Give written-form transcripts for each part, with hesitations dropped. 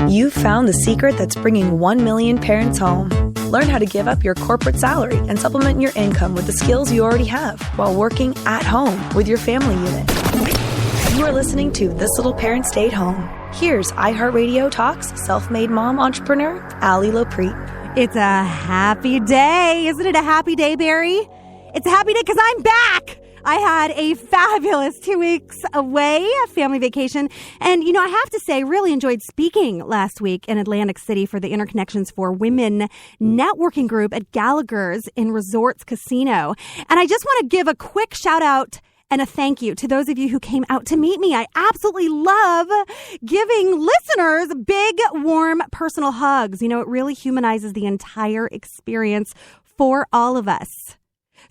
You've found the secret that's bringing 1 million parents home. Learn how to give up your corporate salary and supplement your income with the skills you already have while working at home with your family unit. You are listening to This Little Parent Stayed Home. Here's iHeartRadio Talks self-made mom entrepreneur, Allie Lopreet. It's a happy day. Isn't it a happy day, Barry? It's a happy day because I'm back. I had a fabulous 2 weeks away, a family vacation. And, I have to say, really enjoyed speaking last week in Atlantic City for the Interconnections for Women networking group at Gallagher's in Resorts Casino. And I just want to give a quick shout out and a thank you to those of you who came out to meet me. I absolutely love giving listeners big, warm, personal hugs. It really humanizes the entire experience for all of us.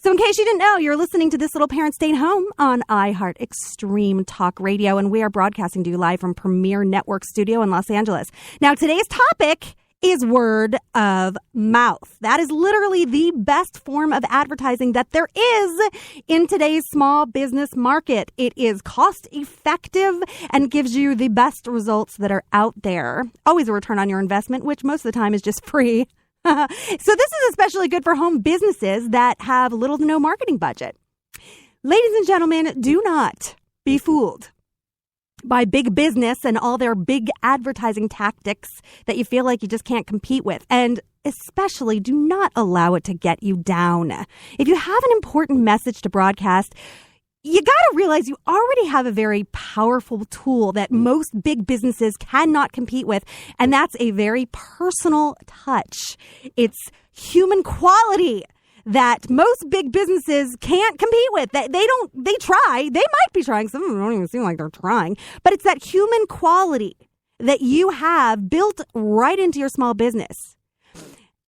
So in case you didn't know, you're listening to This Little Parent Stayed Home on iHeart Extreme Talk Radio, and we are broadcasting to you live from Premier Network Studio in Los Angeles. Now, today's topic is word of mouth. That is literally the best form of advertising that there is in today's small business market. It is cost effective and gives you the best results that are out there. Always a return on your investment, which most of the time is just free. So this is especially good for home businesses that have little to no marketing budget. Ladies and gentlemen, do not be fooled by big business and all their big advertising tactics that you feel like you just can't compete with. And especially do not allow it to get you down. If you have an important message to broadcast, you got to realize you already have a very powerful tool that most big businesses cannot compete with, and that's a very personal touch. It's human quality that most big businesses can't compete with. They try. They might be trying. Some of them don't even seem like they're trying. But it's that human quality that you have built right into your small business.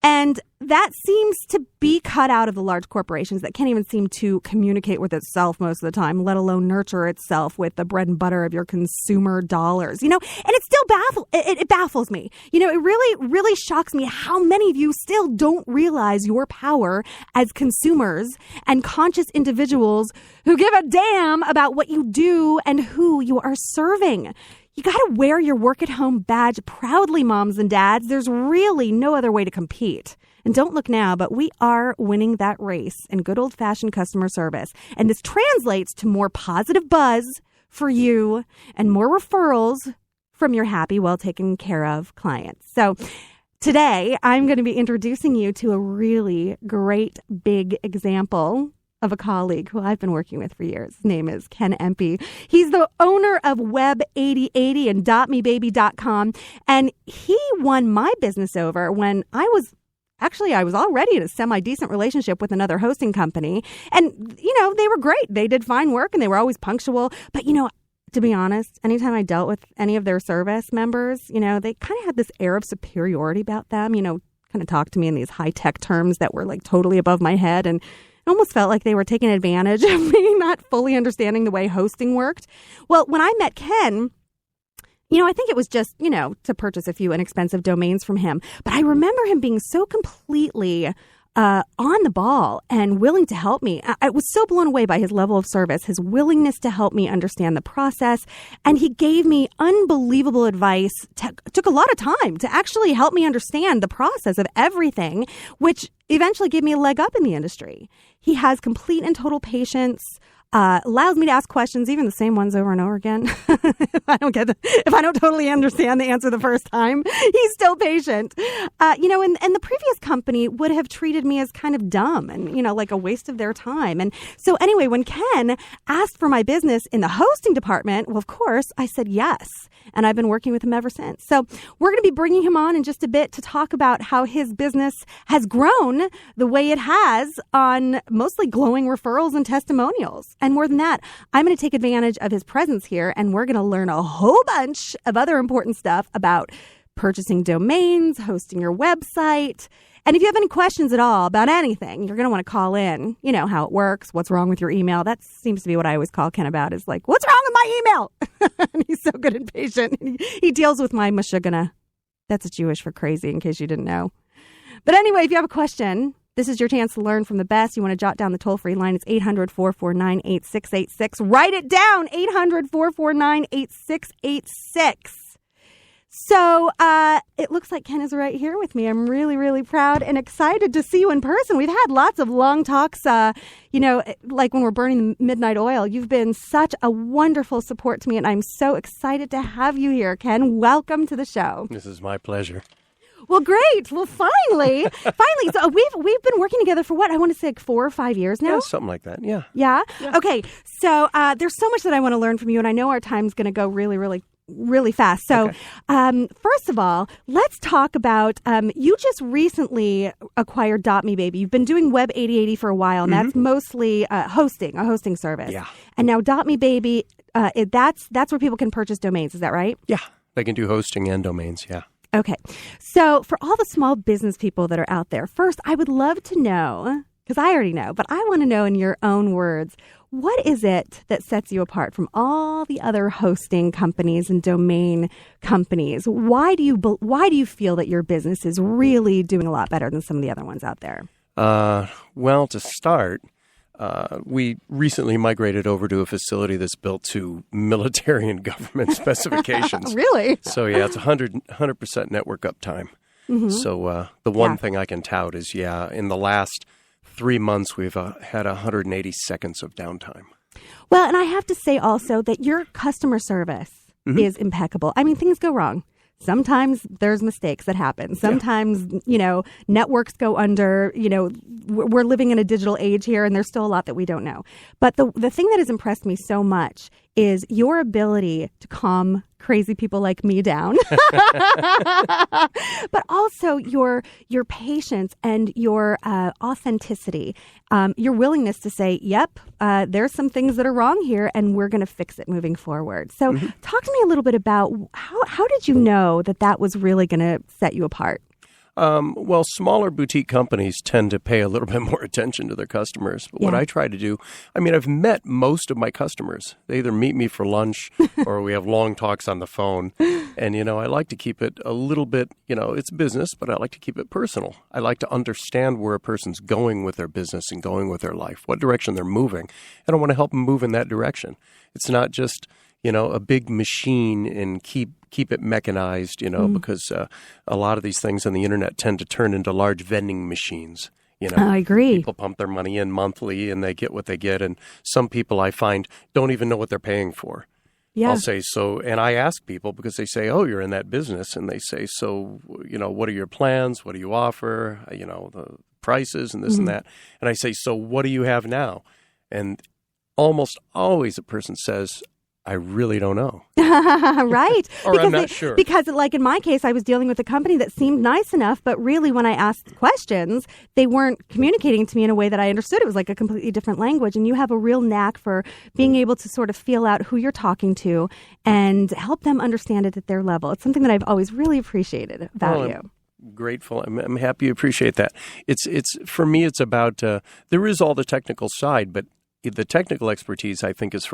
And that seems to be cut out of the large corporations that can't even seem to communicate with itself most of the time, let alone nurture itself with the bread and butter of your consumer dollars. And it still it baffles me. It really, really shocks me how many of you still don't realize your power as consumers and conscious individuals who give a damn about what you do and who you are serving. You got to wear your work at home badge proudly, moms and dads. There's really no other way to compete. And don't look now, but we are winning that race in good old fashioned customer service. And this translates to more positive buzz for you and more referrals from your happy, well taken care of clients. So today I'm going to be introducing you to a really great big example of a colleague who I've been working with for years. His name is Ken Empey. He's the owner of Web8080 and .mebaby.com. And he won my business over when I was already in a semi-decent relationship with another hosting company. And, they were great. They did fine work and they were always punctual. But, to be honest, anytime I dealt with any of their service members, they kind of had this air of superiority about them, kind of talked to me in these high-tech terms that were like totally above my head. And I almost felt like they were taking advantage of me not fully understanding the way hosting worked. Well, when I met Ken, I think it was just, to purchase a few inexpensive domains from him. But I remember him being so completely on the ball and willing to help me. I was so blown away by his level of service, his willingness to help me understand the process. And he gave me unbelievable advice. Took a lot of time to actually help me understand the process of everything, which eventually gave me a leg up in the industry. He has complete and total patience. Allows me to ask questions, even the same ones over and over again. If I don't totally understand the answer the first time, he's still patient. And the previous company would have treated me as kind of dumb and, like a waste of their time. And so anyway, when Ken asked for my business in the hosting department, well, of course, I said yes. And I've been working with him ever since. So we're going to be bringing him on in just a bit to talk about how his business has grown the way it has on mostly glowing referrals and testimonials. And more than that, I'm going to take advantage of his presence here, and we're going to learn a whole bunch of other important stuff about purchasing domains, hosting your website. And if you have any questions at all about anything, you're going to want to call in. You know how it works, what's wrong with your email. That seems to be what I always call Ken about, is like, what's wrong with my email? And he's so good and patient. He deals with my mushugana. That's Jewish for crazy, in case you didn't know. But anyway, if you have a question, this is your chance to learn from the best. You want to jot down the toll-free line. It's 800-449-8686. Write it down, 800-449-8686. So it looks like Ken is right here with me. I'm really, really proud and excited to see you in person. We've had lots of long talks, like when we're burning the midnight oil. You've been such a wonderful support to me, and I'm so excited to have you here, Ken. Welcome to the show. This is my pleasure. Well, great. Well, finally. So we've been working together for what? I want to say like 4 or 5 years now? Yeah, something like that, yeah. Yeah? Okay. So there's so much that I want to learn from you, and I know our time's going to go really, really really fast. So first of all, let's talk about, you just recently acquired .me Baby. You've been doing Web 8080 for a while, and that's mostly a hosting service. Yeah. And now .me Baby, that's where people can purchase domains. Is that right? Yeah, they can do hosting and domains, yeah. Okay. So for all the small business people that are out there, first, I would love to know, because I already know, but I want to know in your own words, what is it that sets you apart from all the other hosting companies and domain companies? Why do you feel that your business is really doing a lot better than some of the other ones out there? Well, to start, we recently migrated over to a facility that's built to military and government specifications. Really? So, yeah, it's 100% network uptime. Mm-hmm. So the one thing I can tout is, in the last 3 months, we've had 180 seconds of downtime. Well, and I have to say also that your customer service is impeccable. I mean, things go wrong. Sometimes there's mistakes that happen. Sometimes, networks go under. We're living in a digital age here, and there's still a lot that we don't know. But the thing that has impressed me so much is your ability to calm crazy people like me down, but also your patience and your authenticity, your willingness to say, yep, there's some things that are wrong here, and we're going to fix it moving forward. So talk to me a little bit about how did you know that was really going to set you apart? Well, smaller boutique companies tend to pay a little bit more attention to their customers. But what I try to do, I've met most of my customers. They either meet me for lunch or we have long talks on the phone. And, I like to keep it a little bit, it's business, but I like to keep it personal. I like to understand where a person's going with their business and going with their life, what direction they're moving. And I want to help them move in that direction. It's not just, a big machine and keep it mechanized, because a lot of these things on the internet tend to turn into large vending machines. I agree. People pump their money in monthly and they get what they get. And some people I find don't even know what they're paying for. Yeah. I'll say, and I ask people because they say, oh, you're in that business. And they say, so, what are your plans? What do you offer? The prices and this and that. And I say, so what do you have now? And almost always a person says, I really don't know. Right. Or I'm not sure. Because like in my case, I was dealing with a company that seemed nice enough, but really when I asked questions, they weren't communicating to me in a way that I understood. It was like a completely different language. And you have a real knack for being able to sort of feel out who you're talking to and help them understand it at their level. It's something that I've always really appreciated about you. Grateful. I'm happy you appreciate that. It's for me, it's about, there is all the technical side, but the technical expertise, I think, is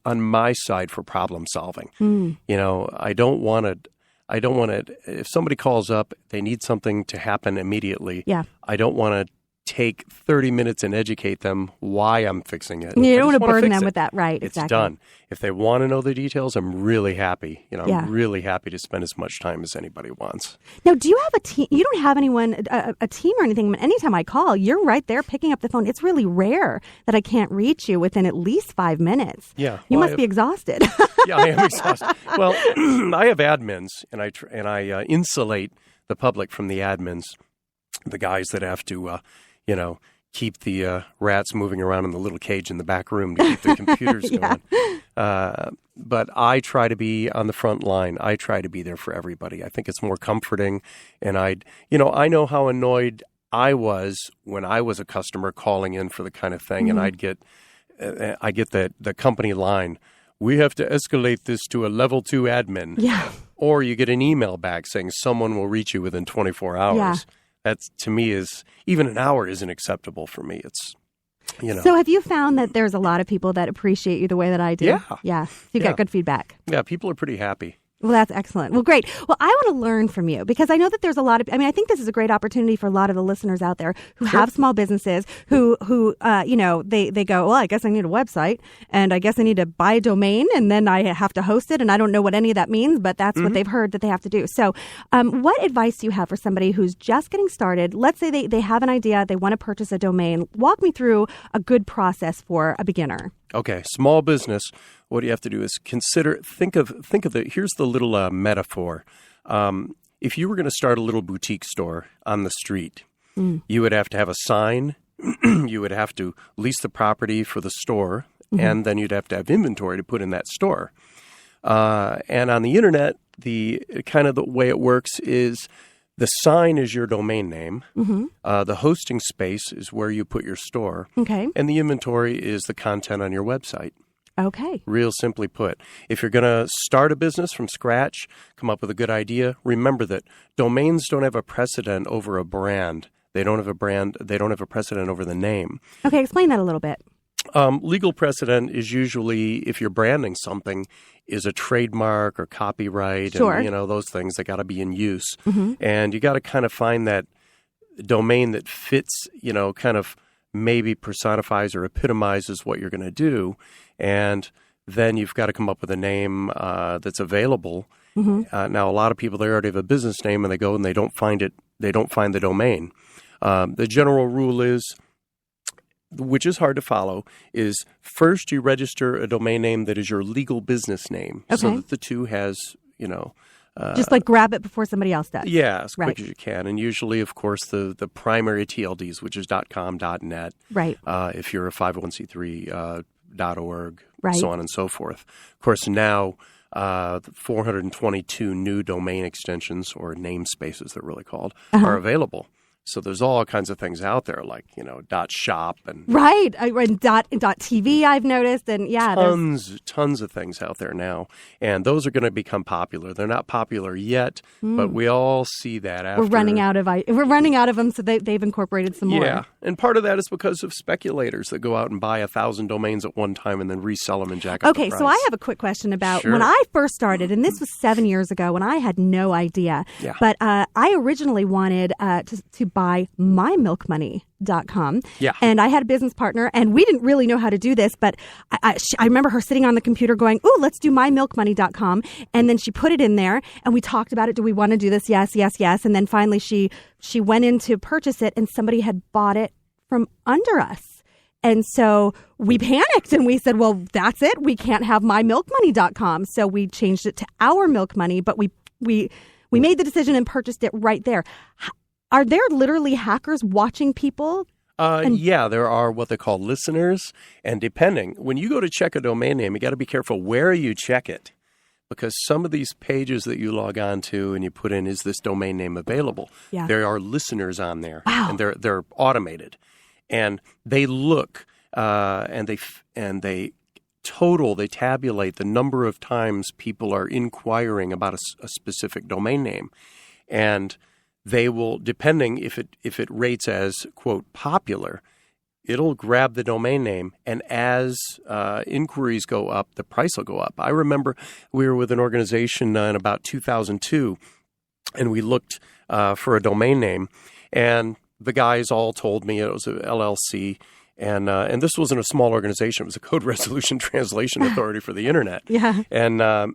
on my side for problem solving. I don't want to, if somebody calls up, they need something to happen immediately. Yeah. I don't want to take 30 minutes and educate them why I'm fixing it. You don't want to burden them with that, right? It's done. If they want to know the details, I'm really happy. I'm really happy to spend as much time as anybody wants. Now, do you have a team? You don't have anyone, a team or anything. Anytime I call, you're right there picking up the phone. It's really rare that I can't reach you within at least 5 minutes. Yeah. You must be exhausted. Yeah, I am exhausted. Well, I have admins, and I insulate the public from the admins, the guys that have to keep the rats moving around in the little cage in the back room to keep the computers going. But I try to be on the front line. I try to be there for everybody. I think it's more comforting. And I know how annoyed I was when I was a customer calling in for the kind of thing. And I get the company line, we have to escalate this to a level 2 admin. Yeah. Or you get an email back saying someone will reach you within 24 hours. Yeah. That, to me, is even an hour isn't acceptable for me. It's, So have you found that there's a lot of people that appreciate you the way that I do? Yeah. Yeah. You got good feedback. Yeah, people are pretty happy. Well, that's excellent. Well, great. Well, I want to learn from you because I know that there's a lot of, I think this is a great opportunity for a lot of the listeners out there who have small businesses who they go, well, I guess I need a website and I guess I need to buy a domain and then I have to host it. And I don't know what any of that means, but that's what they've heard that they have to do. So what advice do you have for somebody who's just getting started? Let's say they have an idea, they want to purchase a domain. Walk me through a good process for a beginner. Okay, small business. What you have to do is think of here's the little metaphor. If you were going to start a little boutique store on the street, you would have to have a sign. You would have to lease the property for the store, and then you'd have to have inventory to put in that store. And on the internet, the way it works is the sign is your domain name. The hosting space is where you put your store. Okay. And the inventory is the content on your website. Okay. Real simply put. If you're going to start a business from scratch, come up with a good idea, remember that domains don't have a precedent over a brand. They don't have a brand. They don't have a precedent over the name. Okay. Explain that a little bit. Legal precedent is usually, if you're branding something, is a trademark or copyright. Sure. And, those things that got to be in use. And you got to kind of find that domain that fits, kind of maybe personifies or epitomizes what you're going to do. And then you've got to come up with a name that's available. Now, a lot of people, they already have a business name and they go and they don't find it. They don't find the domain. The general rule is, which is hard to follow, is first you register a domain name that is your legal business name. Okay. So that the two has, just like grab it before somebody else does. Yeah, as quick as you can. And usually, of course, the primary TLDs, which is .com, .net. Right. If you're a 501c3, .org, right. so on and so forth. Of course, now 422 new domain extensions, or namespaces they're really called, are available. So there's all kinds of things out there, like .shop and right, and .tv I've noticed, and tons of things out there now, and those are going to become popular. They're not popular yet, but we all see that after we're running out of them, so they've incorporated some more. Yeah, and part of that is because of speculators that go out and buy 1,000 domains at one time and then resell them and jack up the price. So I have a quick question about when I first started, and this was 7 years ago when I had no idea. Yeah. But I originally wanted to buy mymilkmoney.com. Yeah. And I had a business partner, and we didn't really know how to do this, but I remember her sitting on the computer going, "Ooh, let's do mymilkmoney.com." And then she put it in there, and we talked about it. Do we want to do this? Yes, yes, yes. And then finally she went in to purchase it, and somebody had bought it from under us. And so we panicked and we said, well, that's it. We can't have mymilkmoney.com. So we changed it to Our Milk Money, but we made the decision and purchased it right there. Are there literally hackers watching people? Yeah, there are what they call listeners. And depending, when you go to check a domain name, you got to be careful where you check it. Because some of these pages that you log on to and you put in, is this domain name available? Yeah. There are listeners on there. Wow. And they're automated. And they look and they tabulate the number of times people are inquiring about a specific domain name. And they will, depending if it rates as, quote, popular, it'll grab the domain name. And as inquiries go up, the price will go up. I remember we were with an organization in about 2002, and we looked for a domain name. And the guys all told me it was a LLC. And this wasn't a small organization. It was a Code Resolution Translation Authority for the Internet. Yeah. And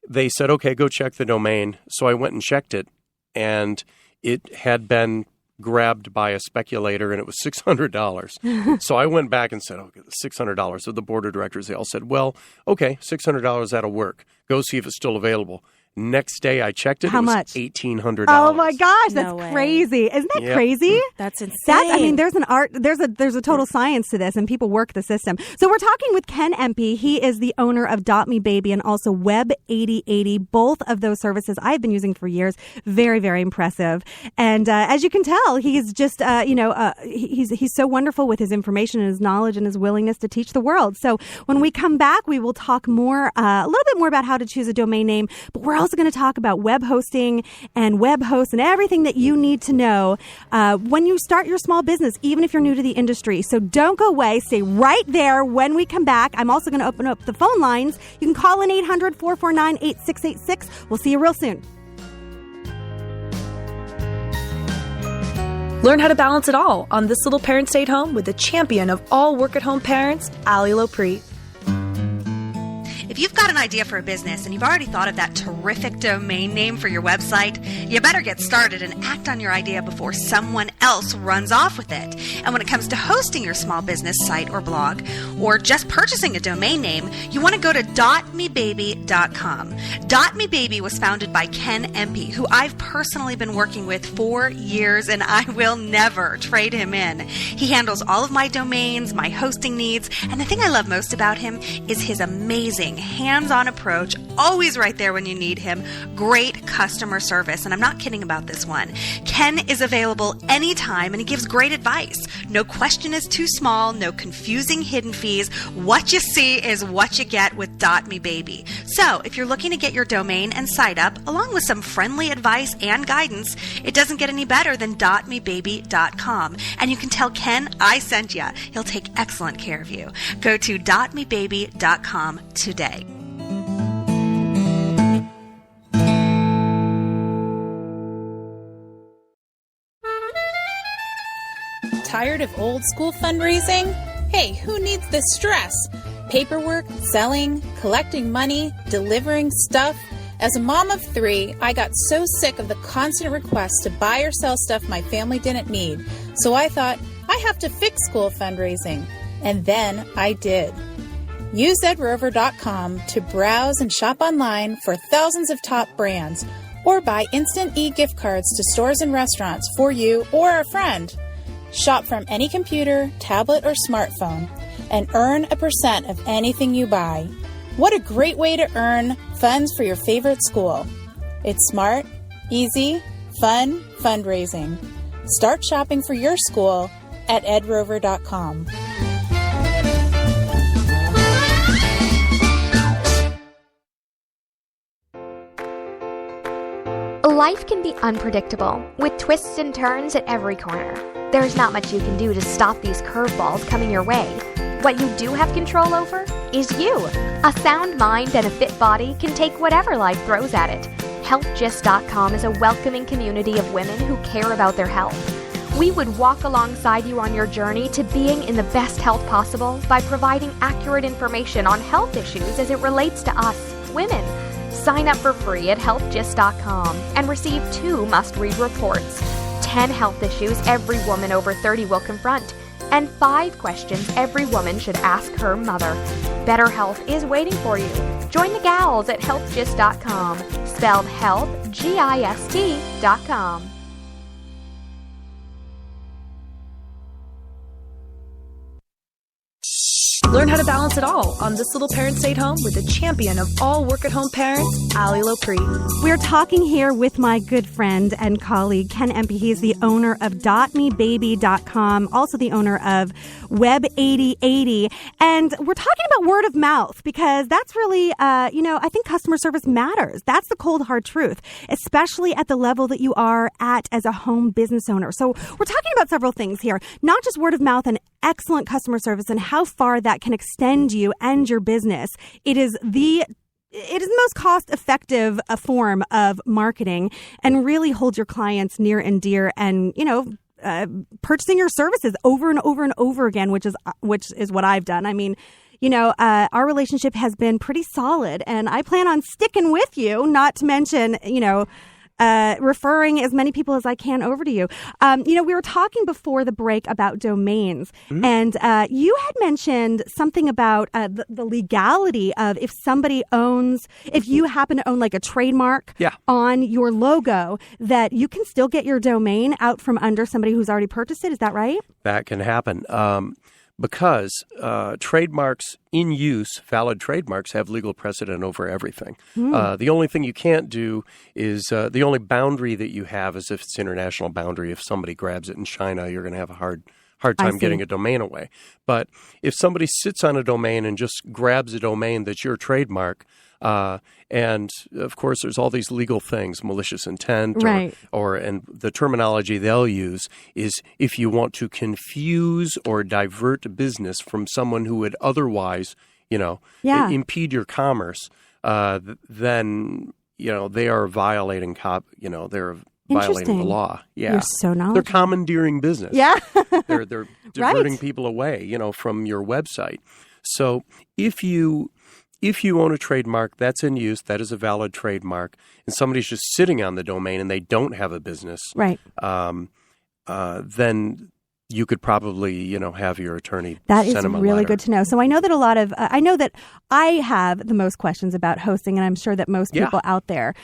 they said, okay, go check the domain. So I went and checked it. And it had been grabbed by a speculator, and it was $600. So I went back and said, okay, $600. So the board of directors, they all said, well, okay, $600, that'll work. Go see if it's still available. Next day I checked it. How it was much? $1,800. Oh my gosh, that's No way. crazy. Isn't that crazy? That's insane. There's an art, there's a total science to this, and people work the system. So we're talking with Ken Empey. He is the owner of .me Baby and also Web 8080. Both of those services I've been using for years. Very, very impressive. And as you can tell, he's just, he's so wonderful with his information and his knowledge and his willingness to teach the world. So when we come back, we will talk more, a little bit more about how to choose a domain name, but we're also going to talk about web hosting and web hosts and everything that you need to know when you start your small business, even if you're new to the industry. So don't go away. Stay right there when we come back. I'm also going to open up the phone lines. You can call in 800-449-8686. We'll see you real soon. Learn how to balance it all on This Little Parent Stayed Home with the champion of all work-at-home parents, Ali Lopreet. If you've got an idea for a business and you've already thought of that terrific domain name for your website, you better get started and act on your idea before someone else runs off with it. And when it comes to hosting your small business site or blog, or just purchasing a domain name, you want to go to .mebaby.com. .mebaby was founded by Ken Empey, who I've personally been working with for years, and I will never trade him in. He handles all of my domains, my hosting needs, and the thing I love most about him is his amazing hands-on approach, always right there when you need him, great customer service, and I'm not kidding about this one. Ken is available anytime, and he gives great advice. No question is too small, no confusing hidden fees. What you see is what you get with .mebaby. So, if you're looking to get your domain and site up, along with some friendly advice and guidance, it doesn't get any better than .mebaby.com. And you can tell Ken I sent ya. He'll take excellent care of you. Go to .mebaby.com today. Tired of old school fundraising? Hey, who needs this stress? Paperwork, selling, collecting money, delivering stuff. As a mom of 3, I got so sick of the constant requests to buy or sell stuff my family didn't need. So I thought, I have to fix school fundraising. And then I did. Use edrover.com to browse and shop online for thousands of top brands, or buy instant e-gift cards to stores and restaurants for you or a friend. Shop from any computer, tablet, or smartphone, and earn a % of anything you buy. What a great way to earn funds for your favorite school. It's smart, easy, fun fundraising. Start shopping for your school at edrover.com. Life can be unpredictable, with twists and turns at every corner. There's not much you can do to stop these curveballs coming your way. What you do have control over is you. A sound mind and a fit body can take whatever life throws at it. HealthGist.com is a welcoming community of women who care about their health. We would walk alongside you on your journey to being in the best health possible by providing accurate information on health issues as it relates to us, women. Sign up for free at healthgist.com and receive 2 must-read reports. 10 health issues every woman over 30 will confront, and 5 questions every woman should ask her mother. Better health is waiting for you. Join the gals at healthgist.com, spelled healthgist.com. Learn how to balance it all on This Little Parent Stayed Home with the champion of all work-at-home parents, Ali Lopreet. We're talking here with my good friend and colleague, Ken Empey. He is the owner of .mebaby.com, also the owner of Web 8080. And we're talking about word of mouth because that's really, I think customer service matters. That's the cold, hard truth, especially at the level that you are at as a home business owner. So we're talking about several things here, not just word of mouth and excellent customer service and how far that can extend you and your business. It is the most cost-effective form of marketing and really holds your clients near and dear and, purchasing your services over and over and over again, which is what I've done. I mean, our relationship has been pretty solid and I plan on sticking with you, not to mention, referring as many people as I can over to you. We were talking before the break about domains, and you had mentioned something about the legality of if you happen to own like a trademark on your logo, that you can still get your domain out from under somebody who's already purchased it. Is that right? That can happen. Because trademarks in use, valid trademarks, have legal precedent over everything. The only thing you can't do is the only boundary that you have is if it's international boundary. If somebody grabs it in China, you're going to have a hard hard I time see. getting a domain away. But if somebody sits on a domain and just grabs a domain that's your trademark, and of course there's all these legal things, malicious intent, Right. and the terminology they'll use is if you want to confuse or divert business from someone who would otherwise, Yeah. impede your commerce, then they are violating they're violating the Interesting. law. Yeah. You're so They're knowledgeable. commandeering business. Yeah. They're diverting people away, from your website. So if you own a trademark that's in use, that is a valid trademark, and somebody's just sitting on the domain and they don't have a business, Right. then you could probably, have your attorney That is send them a really letter. good to know. So I know that I know that I have the most questions about hosting, and I'm sure that most Yeah. people out there.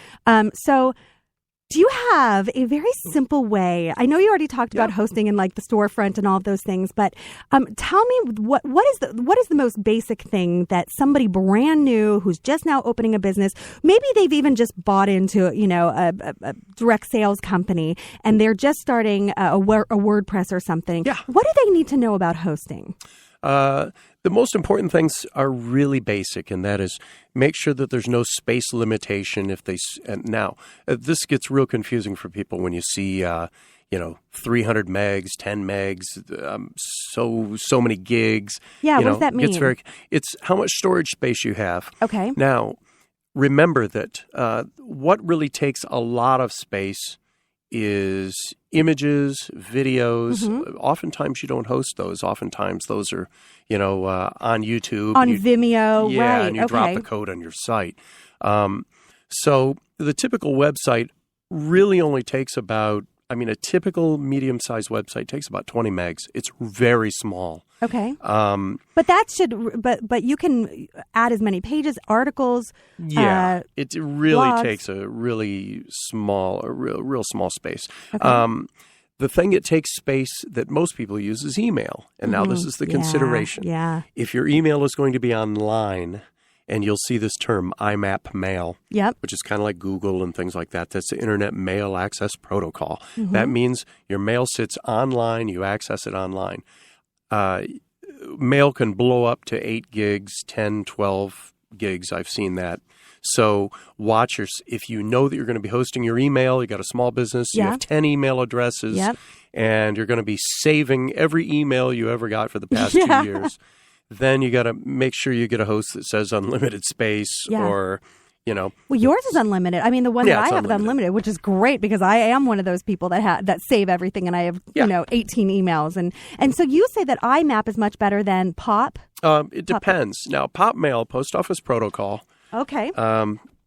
So do you have a very simple way? I know you already talked about hosting and like the storefront and all of those things, but tell me what is the most basic thing that somebody brand new who's just now opening a business, maybe they've even just bought into a direct sales company and they're just starting a WordPress or something. Yeah. What do they need to know about hosting? The most important things are really basic, and that is make sure that there's no space limitation. Now, this gets real confusing for people when you see, 300 megs, 10 megs, so many gigs. Yeah, what does that mean? It's how much storage space you have. Okay. Now, remember that what really takes a lot of space is images, videos. Mm-hmm. Oftentimes you don't host those. Oftentimes those are, on YouTube. On Vimeo, yeah, right. and you drop the code on your site. So the typical website really only takes about, a typical medium-sized website takes about 20 megs. It's very small. Okay. But you can add as many pages, articles. Yeah, it really blogs. takes a really small, real small space. Okay. The thing that takes space that most people use is email. And now this is the consideration. Yeah. If your email is going to be online, and you'll see this term IMAP mail, Yep. which is kind of like Google and things like that. That's the Internet Mail Access Protocol. That means your mail sits online, you access it online. Mail can blow up to 8 gigs, 10, 12 gigs. I've seen that. So if you know that you're going to be hosting your email, you got a small business, you have 10 email addresses, and you're going to be saving every email you ever got for the past 2 years, then you got to make sure you get a host that says unlimited space or, Well, yours is unlimited. I mean, the one that I have is unlimited, which is great because I am one of those people that save everything, and I have 18 emails, and so you say that IMAP is much better than POP. It depends. Now, POP mail, Post Office Protocol. Okay.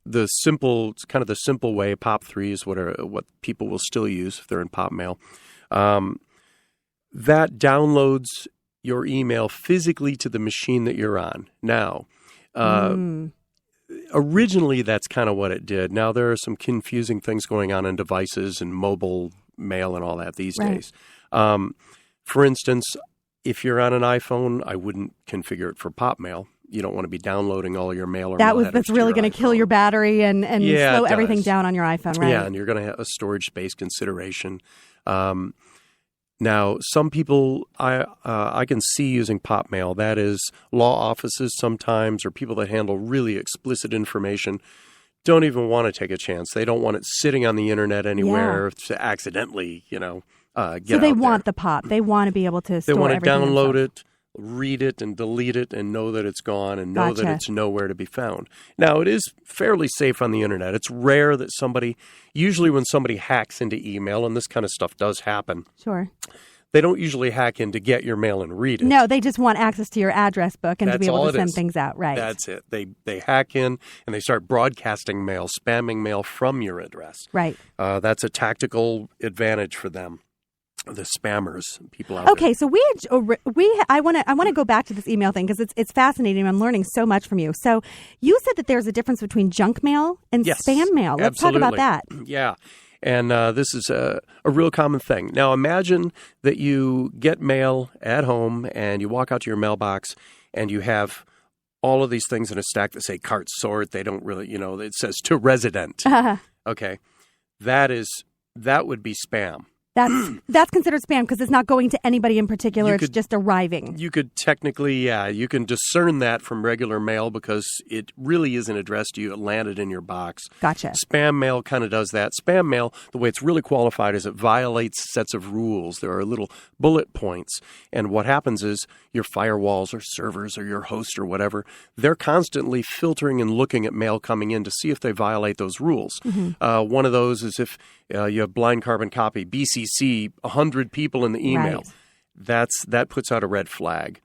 The simple way. POP3 is what people will still use if they're in POP mail. That downloads your email physically to the machine that you're on. Now, originally that's kind of what it did. Now there are some confusing things going on in devices and mobile mail and all that these days. For instance, if you're on an iPhone, I wouldn't configure it for POP mail. You don't want to be downloading all your mail or mail headers that's really going to kill your battery and slow everything down on your iPhone, right? Yeah, and you're going to have a storage space consideration. Now, some people I can see using POP mail. That is law offices sometimes, or people that handle really explicit information, don't even want to take a chance. They don't want it sitting on the internet anywhere to accidentally, get So they out want there. the POP. They want to be able to They store want to everything download themselves. it, read it, and delete it, and know that it's gone, and know that Gotcha. it's nowhere to be found. Now, it is fairly safe on the internet. It's rare that usually when somebody hacks into email, and this kind of stuff does happen, Sure. they don't usually hack in to get your mail and read it. No, they just want access to your address book and to That's be able all to it send is. things out, right? That's it. They hack in and they start broadcasting mail, spamming mail from your address. Right. That's a tactical advantage for them. The spammers, people out there. Okay, so I want to go back to this email thing because it's fascinating. I'm learning so much from you. So you said that there's a difference between junk mail and spam mail. Let's talk about that. Yeah. And this is a real common thing. Now, imagine that you get mail at home and you walk out to your mailbox and you have all of these things in a stack that say cart sort. They don't really, it says to resident. Okay. That would be spam. That's considered spam because it's not going to anybody in particular. It's just arriving. You could technically, you can discern that from regular mail because it really isn't addressed to you. It landed in your box. Gotcha. Spam mail kind of does that. Spam mail, the way it's really qualified is it violates sets of rules. There are little bullet points. And what happens is your firewalls or servers or your host or whatever, they're constantly filtering and looking at mail coming in to see if they violate those rules. Mm-hmm. One of those is if you have blind carbon copy, BCC, 100 people in the email. Right. That puts out a red flag.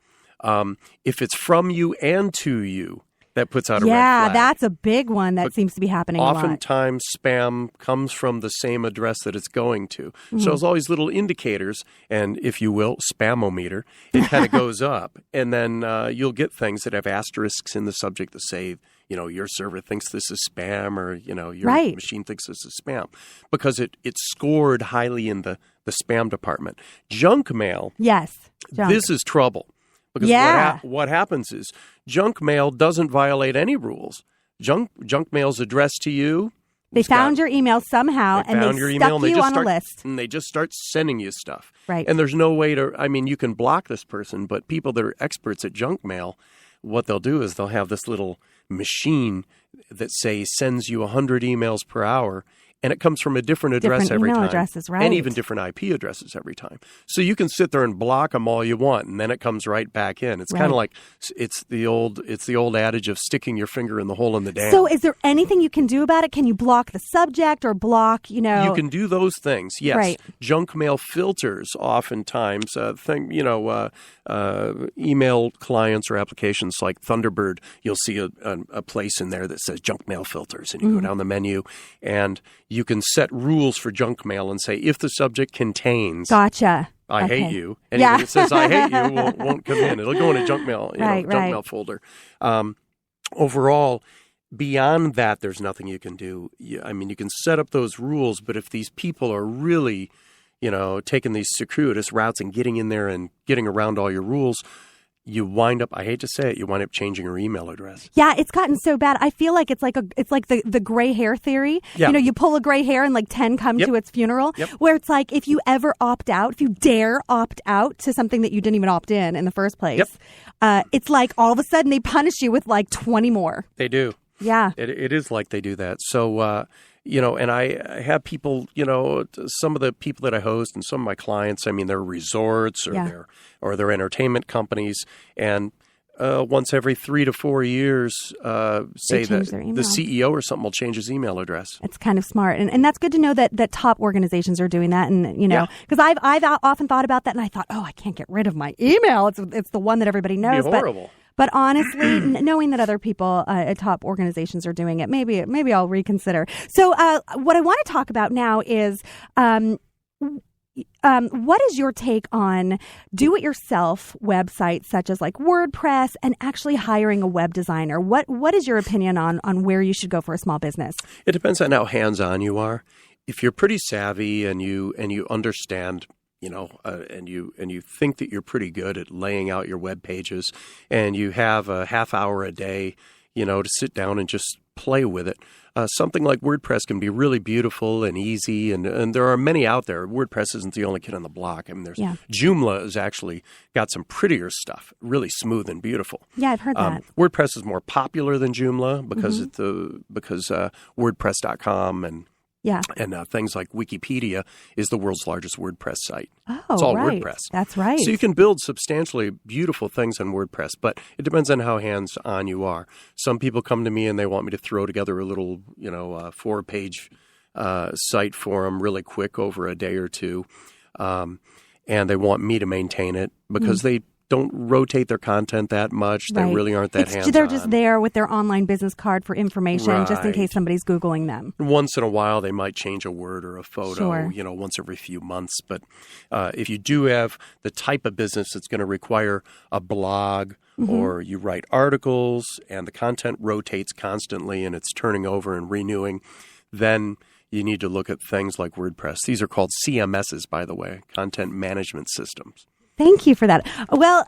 If it's from you and to you, that puts out a red flag. Yeah, that's a big one that seems to be happening a lot. Oftentimes, spam comes from the same address that it's going to. Mm-hmm. So there's always little indicators, and if you will, spamometer, it kind of goes up. And then you'll get things that have asterisks in the subject that say, your server thinks this is spam, or, your machine thinks this is spam. Because it's scored highly in the spam department. Junk mail. Yes. Junk. This is trouble. Because what happens is junk mail doesn't violate any rules. Junk mail's addressed to you. They found your email somehow, and they stuck you on a list. And they just start sending you stuff. Right. And there's no way you can block this person, but people that are experts at junk mail, what they'll do is they'll have this little machine that sends you 100 emails per hour. And it comes from a different address every time. Addresses, right. And even different IP addresses every time. So you can sit there and block them all you want, and then it comes right back in. It's kind of like it's the old adage of sticking your finger in the hole in the dam. So is there anything you can do about it? Can you block the subject or block, You can do those things, yes. Right. Junk mail filters oftentimes, email clients or applications like Thunderbird, you'll see a place in there that says junk mail filters, and you go down the menu, and you can set rules for junk mail and say, if the subject contains Gotcha. I hate you, anything that says I hate you won't come in. It'll go in a junk mail, junk mail folder. Overall, beyond that, there's nothing you can do. You can set up those rules, but if these people are really, taking these circuitous routes and getting in there and getting around all your rules, you wind up, I hate to say it, you wind up changing your email address. Yeah, it's gotten so bad. I feel like it's like the gray hair theory. Yeah. You pull a gray hair and 10 come to its funeral, where it's like if you ever opt out, if you dare opt out to something that you didn't even opt in the first place, it's like all of a sudden they punish you with 20 more. They do. Yeah. It is like they do that. So, and I have people, some of the people that I host and some of my clients, they're resorts or they're entertainment companies. And once every 3 to 4 years, say that the CEO or something will change his email address. It's kind of smart. And that's good to know that top organizations are doing that. And, because I've often thought about that and I thought, I can't get rid of my email. It's the one that everybody knows. It'd be horrible. But honestly, knowing that other people at top organizations are doing it, maybe I'll reconsider. So what I want to talk about now is what is your take on do-it-yourself websites such as WordPress and actually hiring a web designer? What is your opinion on where you should go for a small business? It depends on how hands-on you are. If you're pretty savvy and you understand and you think that you're pretty good at laying out your web pages, and you have a half hour a day, to sit down and just play with it. Something like WordPress can be really beautiful and easy, and there are many out there. WordPress isn't the only kid on the block. There's Joomla has actually got some prettier stuff, really smooth and beautiful. Yeah, I've heard that. WordPress is more popular than Joomla because WordPress.com and things like Wikipedia is the world's largest WordPress site. Oh, it's all right. WordPress. That's right. So you can build substantially beautiful things on WordPress, but it depends on how hands-on you are. Some people come to me and they want me to throw together a little, 4-page site for them really quick over a day or two, and they want me to maintain it because they don't rotate their content that much. They really aren't that hands-on. They're just there with their online business card for information just in case somebody's Googling them. Once in a while, they might change a word or a photo, once every few months. But if you do have the type of business that's going to require a blog or you write articles and the content rotates constantly and it's turning over and renewing, then you need to look at things like WordPress. These are called CMSs, by the way, content management systems. Thank you for that. Well,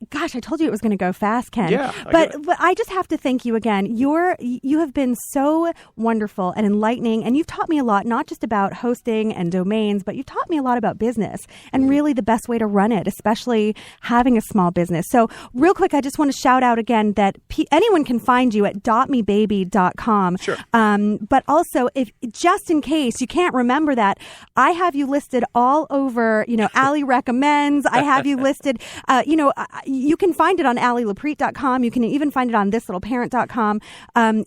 gosh, I told you it was going to go fast, Ken. Yeah, but I just have to thank you again. You have been so wonderful and enlightening, and you've taught me a lot, not just about hosting and domains, but you've taught me a lot about business and really the best way to run it, especially having a small business. So real quick, I just want to shout out again that anyone can find you at dotmebaby.com. Sure. But also, if just in case you can't remember that, I have you listed all over, Allie Recommends. I have you listed, you can find it on AllieLaprete.com. You can even find it on thislittleparent.com.